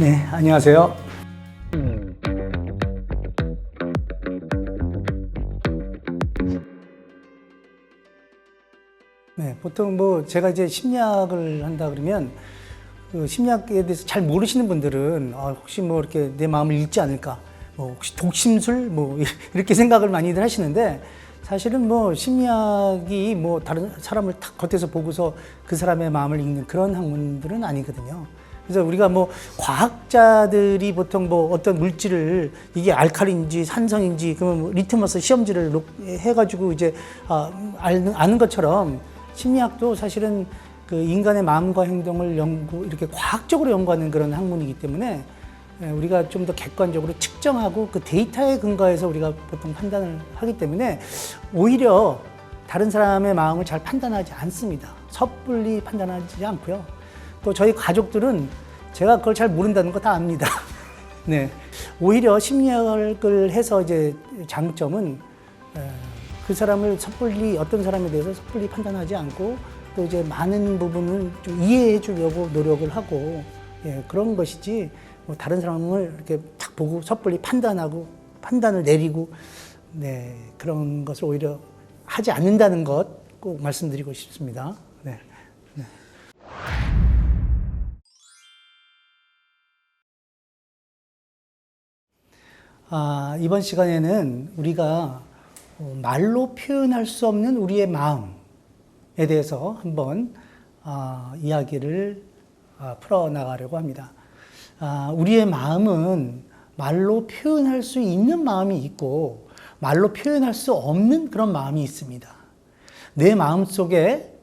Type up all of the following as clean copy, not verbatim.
네, 안녕하세요. 네, 보통 제가 이제 심리학을 한다 그러면 그 심리학에 대해서 잘 모르시는 분들은 혹시 이렇게 내 마음을 읽지 않을까, 혹시 독심술 이렇게 생각을 많이들 하시는데, 사실은 심리학이 다른 사람을 딱 겉에서 보고서 그 사람의 마음을 읽는 그런 학문들은 아니거든요. 그래서 우리가 과학자들이 보통 어떤 물질을 이게 알칼리인지 산성인지 그러면 리트머스 시험지를 해가지고 이제 아는 것처럼 심리학도 사실은 그 인간의 마음과 행동을 이렇게 과학적으로 연구하는 그런 학문이기 때문에 우리가 좀 더 객관적으로 측정하고 그 데이터에 근거해서 우리가 보통 판단을 하기 때문에 오히려 다른 사람의 마음을 잘 판단하지 않습니다. 섣불리 판단하지 않고요. 또 저희 가족들은 제가 그걸 잘 모른다는 거 다 압니다. 네. 오히려 심리학을 해서 이제 장점은 그 사람을 어떤 사람에 대해서 섣불리 판단하지 않고 또 이제 많은 부분을 좀 이해해 주려고 노력을 하고, 그런 것이지 다른 사람을 이렇게 딱 보고 섣불리 판단을 내리고, 그런 것을 오히려 하지 않는다는 것 꼭 말씀드리고 싶습니다. 네. 네. 이번 시간에는 우리가 말로 표현할 수 없는 우리의 마음에 대해서 한번 이야기를 풀어나가려고 합니다. 우리의 마음은 말로 표현할 수 있는 마음이 있고 말로 표현할 수 없는 그런 마음이 있습니다. 내 마음 속에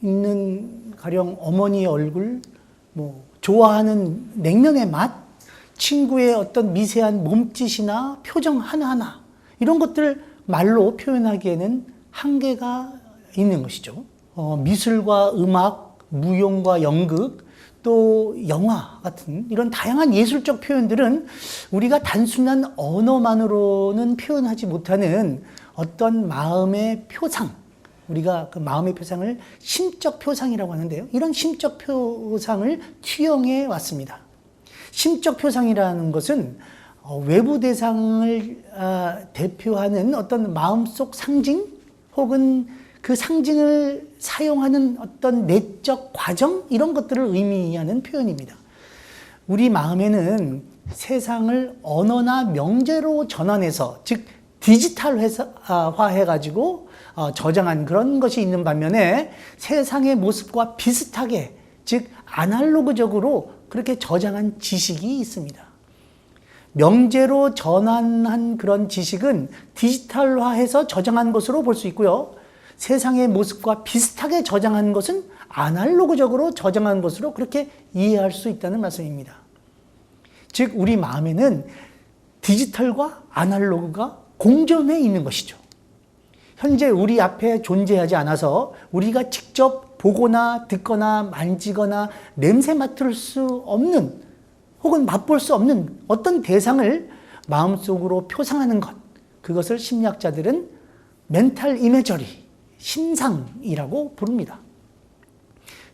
있는 가령 어머니의 얼굴, 좋아하는 냉면의 맛, 친구의 어떤 미세한 몸짓이나 표정 하나하나, 이런 것들을 말로 표현하기에는 한계가 있는 것이죠. 미술과 음악, 무용과 연극, 또 영화 같은 이런 다양한 예술적 표현들은 우리가 단순한 언어만으로는 표현하지 못하는 어떤 마음의 표상, 우리가 그 마음의 표상을 심적 표상이라고 하는데요. 이런 심적 표상을 투영해 왔습니다. 심적 표상이라는 것은 외부 대상을 대표하는 어떤 마음속 상징 혹은 그 상징을 사용하는 어떤 내적 과정, 이런 것들을 의미하는 표현입니다. 우리 마음에는 세상을 언어나 명제로 전환해서, 즉 디지털화해가지고 저장한 그런 것이 있는 반면에 세상의 모습과 비슷하게, 즉 아날로그적으로 그렇게 저장한 지식이 있습니다. 명제로 전환한 그런 지식은 디지털화해서 저장한 것으로 볼 수 있고요. 세상의 모습과 비슷하게 저장한 것은 아날로그적으로 저장한 것으로 그렇게 이해할 수 있다는 말씀입니다. 즉 우리 마음에는 디지털과 아날로그가 공존해 있는 것이죠. 현재 우리 앞에 존재하지 않아서 우리가 직접 보거나 듣거나 만지거나 냄새 맡을 수 없는 혹은 맛볼 수 없는 어떤 대상을 마음속으로 표상하는 것, 그것을 심리학자들은 멘탈 이미저리, 심상이라고 부릅니다.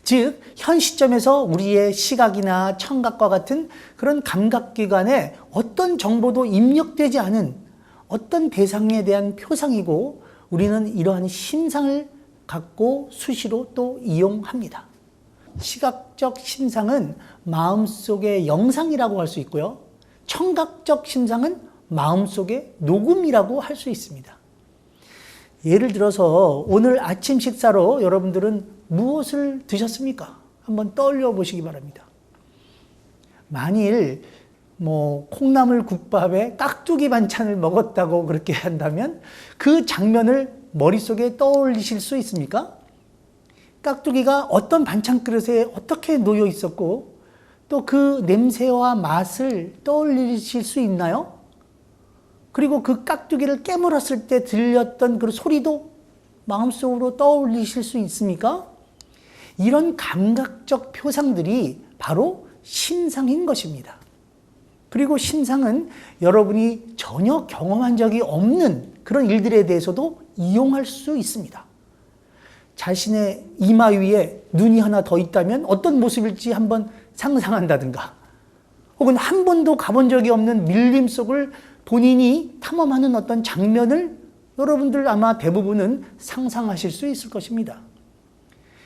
즉 현 시점에서 우리의 시각이나 청각과 같은 그런 감각기관에 어떤 정보도 입력되지 않은 어떤 대상에 대한 표상이고, 우리는 이러한 심상을 갖고 수시로 또 이용합니다. 시각적 심상은 마음속의 영상이라고 할 수 있고요. 청각적 심상은 마음속의 녹음이라고 할 수 있습니다. 예를 들어서 오늘 아침 식사로 여러분들은 무엇을 드셨습니까? 한번 떠올려 보시기 바랍니다. 만일 콩나물 국밥에 깍두기 반찬을 먹었다고 그렇게 한다면 그 장면을 머릿속에 떠올리실 수 있습니까? 깍두기가 어떤 반찬 그릇에 어떻게 놓여 있었고 또 그 냄새와 맛을 떠올리실 수 있나요? 그리고 그 깍두기를 깨물었을 때 들렸던 그 소리도 마음속으로 떠올리실 수 있습니까? 이런 감각적 표상들이 바로 심상인 것입니다. 그리고 심상은 여러분이 전혀 경험한 적이 없는 그런 일들에 대해서도 이용할 수 있습니다. 자신의 이마 위에 눈이 하나 더 있다면 어떤 모습일지 한번 상상한다든가, 혹은 한 번도 가본 적이 없는 밀림 속을 본인이 탐험하는 어떤 장면을 여러분들 아마 대부분은 상상하실 수 있을 것입니다.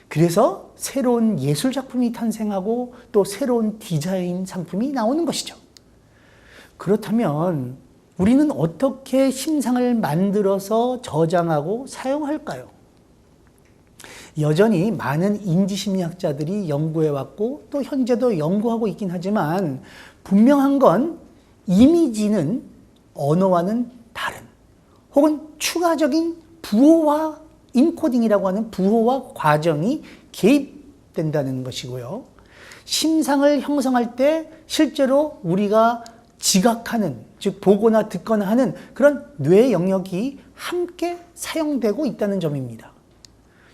그래서 새로운 예술 작품이 탄생하고 또 새로운 디자인 상품이 나오는 것이죠. 그렇다면 우리는 어떻게 심상을 만들어서 저장하고 사용할까요? 여전히 많은 인지심리학자들이 연구해왔고 또 현재도 연구하고 있긴 하지만 분명한 건 이미지는 언어와는 다른 혹은 추가적인 부호화 인코딩이라고 하는 부호화 과정이 개입된다는 것이고요. 심상을 형성할 때 실제로 우리가 지각하는, 즉 보거나 듣거나 하는 그런 뇌 영역이 함께 사용되고 있다는 점입니다.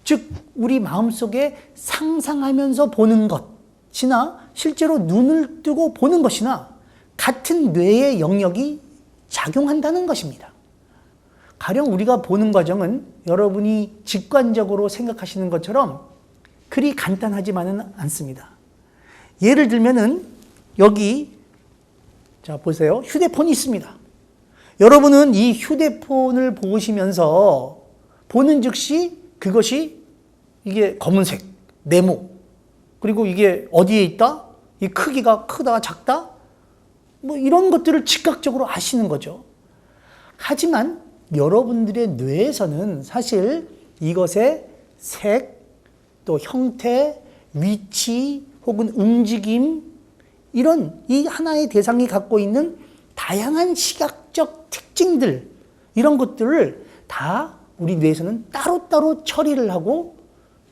즉 우리 마음속에 상상하면서 보는 것이나 실제로 눈을 뜨고 보는 것이나 같은 뇌의 영역이 작용한다는 것입니다. 가령 우리가 보는 과정은 여러분이 직관적으로 생각하시는 것처럼 그리 간단하지만은 않습니다. 예를 들면은 여기 자 보세요. 휴대폰이 있습니다. 여러분은 이 휴대폰을 보시면서 보는 즉시 그것이 이게 검은색, 네모, 그리고 이게 어디에 있다? 이 크기가 크다, 작다? 뭐 이런 것들을 즉각적으로 아시는 거죠. 하지만 여러분들의 뇌에서는 사실 이것의 색, 또 형태, 위치, 혹은 움직임, 이런 이 하나의 대상이 갖고 있는 다양한 시각적 특징들, 이런 것들을 다 우리 뇌에서는 따로따로 처리를 하고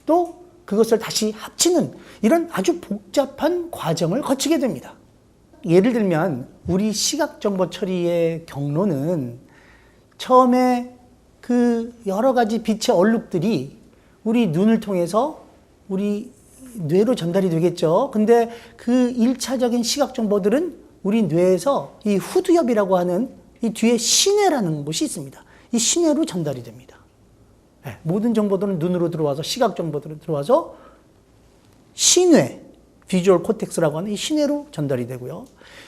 또 그것을 다시 합치는 이런 아주 복잡한 과정을 거치게 됩니다. 예를 들면 우리 시각정보 처리의 경로는 처음에 그 여러 가지 빛의 얼룩들이 우리 눈을 통해서 우리 뇌로 전달이 되겠죠. 근데 그 1차적인 시각 정보들은 우리 뇌에서 이 후두엽이라고 하는 이 뒤에 시뇌라는 곳이 있습니다. 이 시뇌로 전달이 됩니다. 네, 모든 정보들은 눈으로 들어와서 시각 정보들은 들어와서 시뇌, 비주얼 코텍스라고 하는 이 시뇌로 전달이 되고요.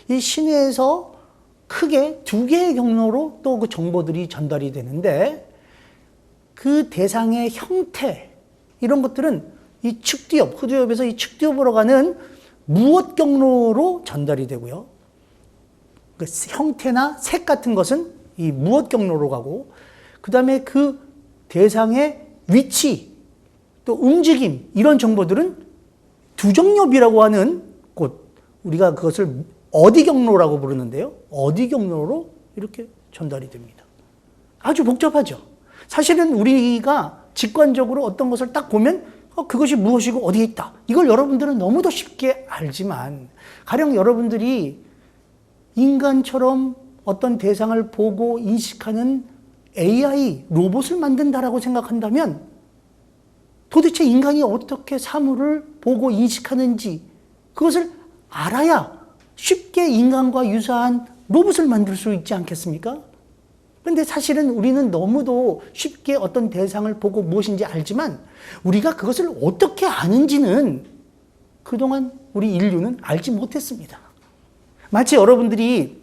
이 시뇌에서 크게 두 개의 경로로 또 그 정보들이 전달이 되는데 그 대상의 형태 이런 것들은 이 측두엽, 후두엽에서 이 측두엽으로 가는 무엇 경로로 전달이 되고요. 그 형태나 색 같은 것은 이 무엇 경로로 가고 그 다음에 그 대상의 위치, 또 움직임 이런 정보들은 두정엽이라고 하는 곳, 우리가 그것을 어디 경로라고 부르는데요. 어디 경로로 이렇게 전달이 됩니다. 아주 복잡하죠. 사실은 우리가 직관적으로 어떤 것을 딱 보면 그것이 무엇이고 어디에 있다. 이걸 여러분들은 너무도 쉽게 알지만 가령 여러분들이 인간처럼 어떤 대상을 보고 인식하는 AI, 로봇을 만든다라고 생각한다면 도대체 인간이 어떻게 사물을 보고 인식하는지 그것을 알아야 쉽게 인간과 유사한 로봇을 만들 수 있지 않겠습니까? 그런데 사실은 우리는 너무도 쉽게 어떤 대상을 보고 무엇인지 알지만 우리가 그것을 어떻게 아는지는 그동안 우리 인류는 알지 못했습니다. 마치 여러분들이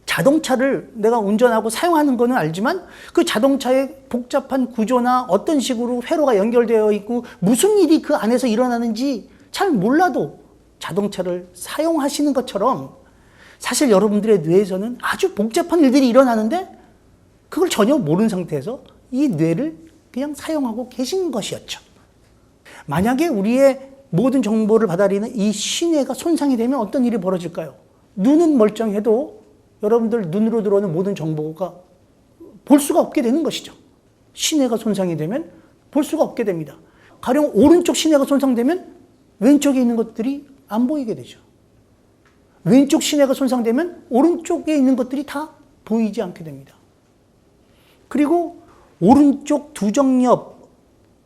자동차를 내가 운전하고 사용하는 거는 알지만 그 자동차의 복잡한 구조나 어떤 식으로 회로가 연결되어 있고 무슨 일이 그 안에서 일어나는지 잘 몰라도 자동차를 사용하시는 것처럼 사실 여러분들의 뇌에서는 아주 복잡한 일들이 일어나는데 그걸 전혀 모르는 상태에서 이 뇌를 그냥 사용하고 계신 것이었죠. 만약에 우리의 모든 정보를 받아들이는 이 시뇌가 손상이 되면 어떤 일이 벌어질까요? 눈은 멀쩡해도 여러분들 눈으로 들어오는 모든 정보가 볼 수가 없게 되는 것이죠. 시뇌가 손상이 되면 볼 수가 없게 됩니다. 가령 오른쪽 시뇌가 손상되면 왼쪽에 있는 것들이 안 보이게 되죠. 왼쪽 시뇌가 손상되면 오른쪽에 있는 것들이 다 보이지 않게 됩니다. 그리고 오른쪽 두정엽,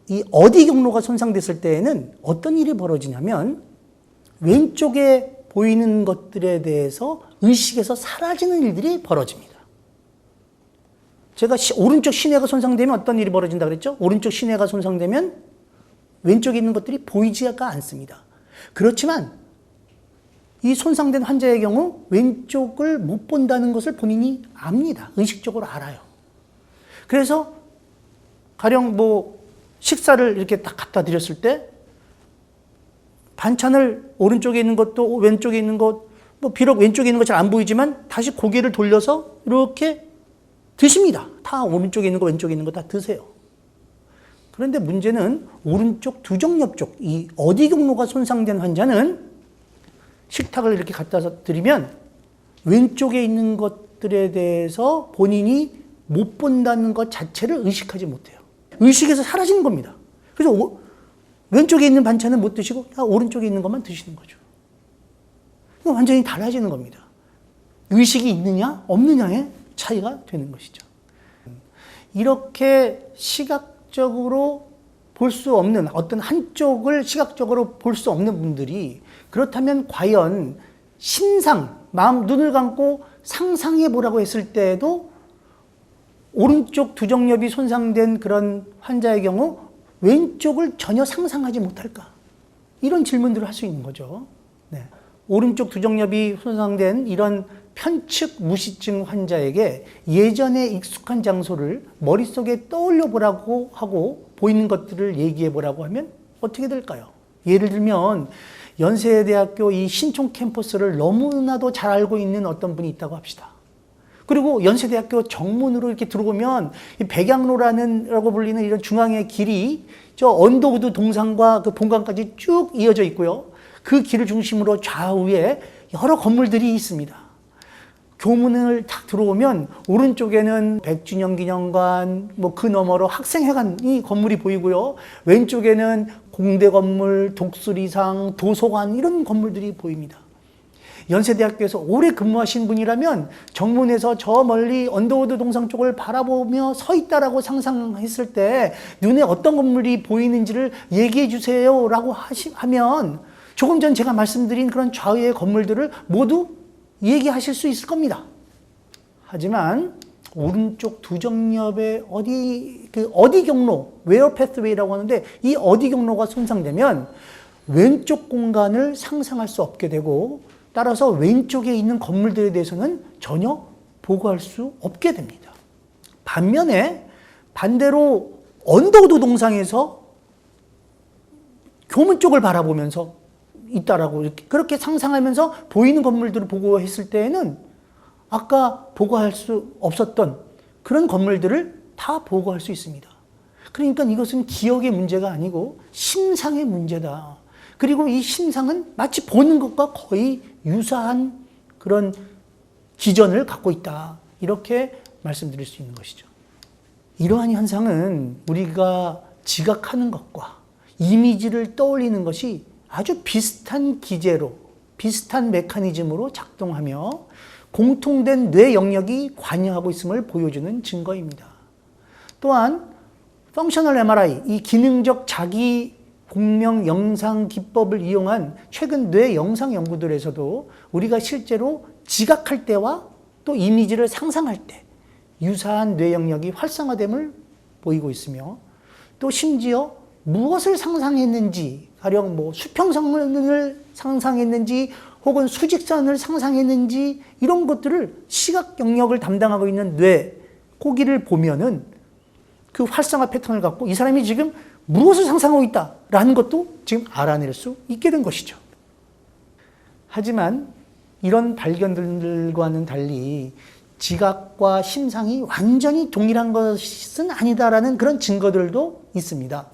이 어디 경로가 손상됐을 때에는 어떤 일이 벌어지냐면 왼쪽에 보이는 것들에 대해서 의식에서 사라지는 일들이 벌어집니다. 제가 오른쪽 시뇌가 손상되면 어떤 일이 벌어진다 그랬죠? 오른쪽 시뇌가 손상되면 왼쪽에 있는 것들이 보이지가 않습니다. 그렇지만 이 손상된 환자의 경우 왼쪽을 못 본다는 것을 본인이 압니다. 의식적으로 알아요. 그래서 가령 뭐 식사를 이렇게 딱 갖다 드렸을 때 반찬을 오른쪽에 있는 것도 왼쪽에 있는 것, 뭐 비록 왼쪽에 있는 거 잘 안 보이지만 다시 고개를 돌려서 이렇게 드십니다. 다 오른쪽에 있는 거 왼쪽에 있는 거 다 드세요. 그런데 문제는 오른쪽 두정엽 쪽, 이 어디 경로가 손상된 환자는 식탁을 이렇게 갖다 드리면 왼쪽에 있는 것들에 대해서 본인이 못 본다는 것 자체를 의식하지 못해요. 의식에서 사라지는 겁니다. 그래서 왼쪽에 있는 반찬은 못 드시고 오른쪽에 있는 것만 드시는 거죠. 완전히 달라지는 겁니다. 의식이 있느냐 없느냐의 차이가 되는 것이죠. 이렇게 시각적으로 볼 수 없는 어떤 한쪽을 시각적으로 볼 수 없는 분들이 그렇다면 과연 심상, 눈을 감고 상상해 보라고 했을 때에도 오른쪽 두정엽이 손상된 그런 환자의 경우 왼쪽을 전혀 상상하지 못할까? 이런 질문들을 할 수 있는 거죠. 네. 오른쪽 두정엽이 손상된 이런 편측 무시증 환자에게 예전에 익숙한 장소를 머릿속에 떠올려 보라고 하고 보이는 것들을 얘기해 보라고 하면 어떻게 될까요? 예를 들면 연세대학교 이 신촌 캠퍼스를 너무나도 잘 알고 있는 어떤 분이 있다고 합시다. 그리고 연세대학교 정문으로 이렇게 들어오면 이 백양로라고 불리는 이런 중앙의 길이 저 언더우드 동상과 그 본관까지 쭉 이어져 있고요. 그 길을 중심으로 좌우에 여러 건물들이 있습니다. 교문을 딱 들어오면 오른쪽에는 백준영 기념관, 뭐 그 너머로 학생회관이 건물이 보이고요. 왼쪽에는 공대 건물, 독수리상, 도서관 이런 건물들이 보입니다. 연세대학교에서 오래 근무하신 분이라면 정문에서 저 멀리 언더우드 동상 쪽을 바라보며 서 있다라고 상상했을 때 눈에 어떤 건물이 보이는지를 얘기해 주세요 라고 하면 조금 전 제가 말씀드린 그런 좌우의 건물들을 모두 얘기하실 수 있을 겁니다. 하지만 오른쪽 두정엽의 어디 경로, where pathway라고 하는데 이 어디 경로가 손상되면 왼쪽 공간을 상상할 수 없게 되고 따라서 왼쪽에 있는 건물들에 대해서는 전혀 보고할 수 없게 됩니다. 반대로 언더우드 동상에서 교문 쪽을 바라보면서 있다라고 그렇게 상상하면서 보이는 건물들을 보고했을 때에는 아까 보고할 수 없었던 그런 건물들을 다 보고할 수 있습니다. 그러니까 이것은 기억의 문제가 아니고 심상의 문제다. 그리고 이 심상은 마치 보는 것과 거의 유사한 그런 기전을 갖고 있다. 이렇게 말씀드릴 수 있는 것이죠. 이러한 현상은 우리가 지각하는 것과 이미지를 떠올리는 것이 아주 비슷한 기제로, 비슷한 메커니즘으로 작동하며 공통된 뇌 영역이 관여하고 있음을 보여주는 증거입니다. 또한 펑셔널 MRI, 이 기능적 자기 공명 영상 기법을 이용한 최근 뇌 영상 연구들에서도 우리가 실제로 지각할 때와 또 이미지를 상상할 때 유사한 뇌 영역이 활성화됨을 보이고 있으며 또 심지어 무엇을 상상했는지, 가령 뭐 수평선을 상상했는지 혹은 수직선을 상상했는지 이런 것들을 시각 영역을 담당하고 있는 뇌, 거기를 보면은 그 활성화 패턴을 갖고 이 사람이 지금 무엇을 상상하고 있다라는 것도 지금 알아낼 수 있게 된 것이죠. 하지만 이런 발견들과는 달리 지각과 심상이 완전히 동일한 것은 아니다라는 그런 증거들도 있습니다.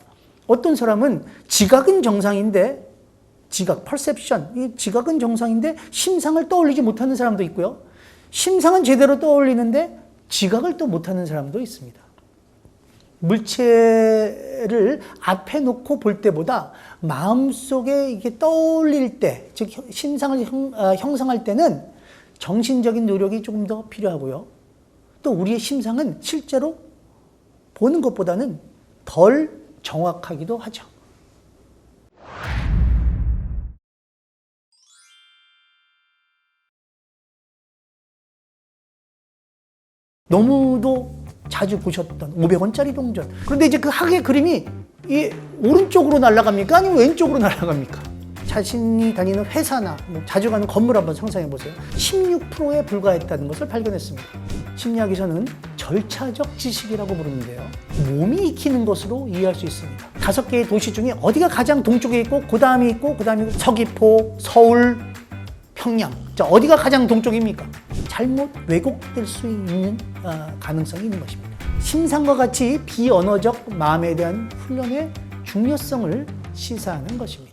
어떤 사람은 지각은 정상인데 이 지각은 정상인데 심상을 떠올리지 못하는 사람도 있고요. 심상은 제대로 떠올리는데 지각을 또 못하는 사람도 있습니다. 물체를 앞에 놓고 볼 때보다 마음속에 이게 떠올릴 때, 즉 심상을 형성할 때는 정신적인 노력이 조금 더 필요하고요. 또 우리의 심상은 실제로 보는 것보다는 덜 정확하기도 하죠. 너무도 자주 보셨던 500원짜리 동전. 그런데 이제 그 학의 그림이 이 오른쪽으로 날아갑니까? 아니면 왼쪽으로 날아갑니까? 자신이 다니는 회사나 자주 가는 건물 한번 상상해 보세요. 16%에 불과했다는 것을 발견했습니다. 심리학에서는 절차적 지식이라고 부르는데요. 몸이 익히는 것으로 이해할 수 있습니다. 5개의 도시 중에 어디가 가장 동쪽에 있고 그 다음이 있고 그 다음이 서귀포, 서울, 평양. 자, 어디가 가장 동쪽입니까? 잘못 왜곡될 수 있는 가능성이 있는 것입니다. 심상과 같이 비언어적 마음에 대한 훈련의 중요성을 시사하는 것입니다.